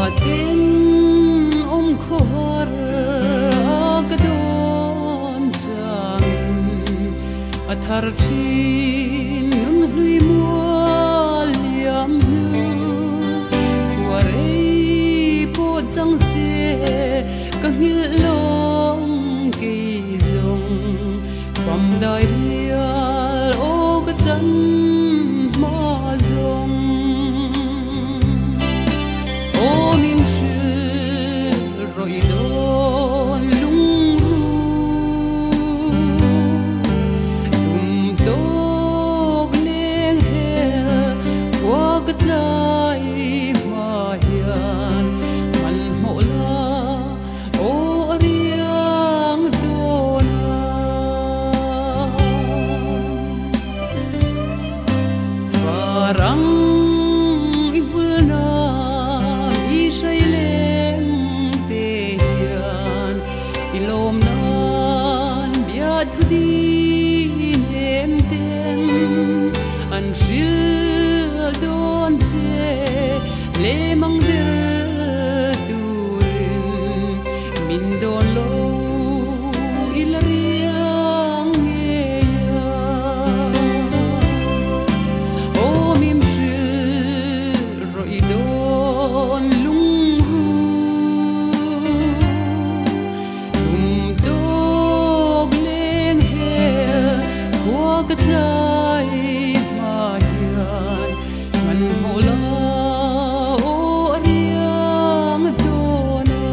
Atin khor agadon jang athar thin nun hlui mual yam nu puarei po jang se kahil long ki zong pam dai rial o ka chan ma zong o min roi don lung ru tum dog leng hel wa kat lai ma hian man mo la o ariang dona parang ivulna i shaileng ilom nan biat hudin em tem an shil don se le mang der turin min don lo ilariang eya o mim shil roi don kat lai ma hian man mo la o ariang dona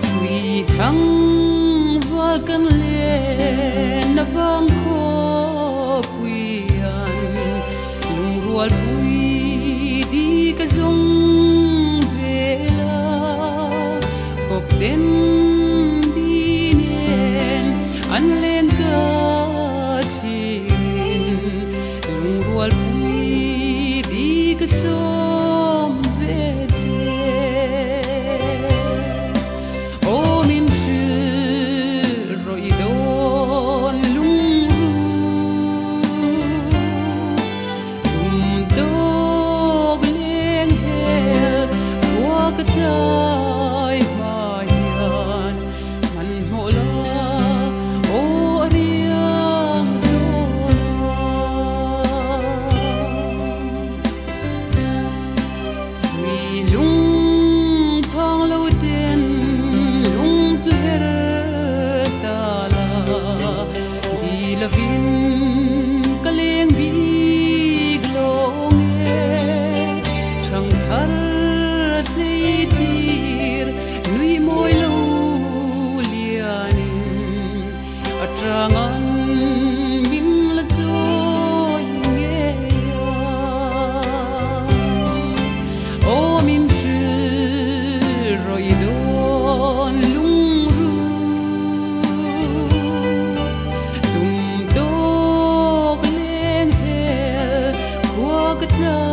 tui thang val kan le na vang kho puian lung rual pui di ka zong vela kop den an len ka thin lung rual pui di ka som ve che o min shil roi don lung ru dog leng hel wa ka tai ma hian man mo la vin kaleng big long thang thar tlei tir nui moi lo lianin atrangan min la choi nge o min shil roi don lung ru kat lai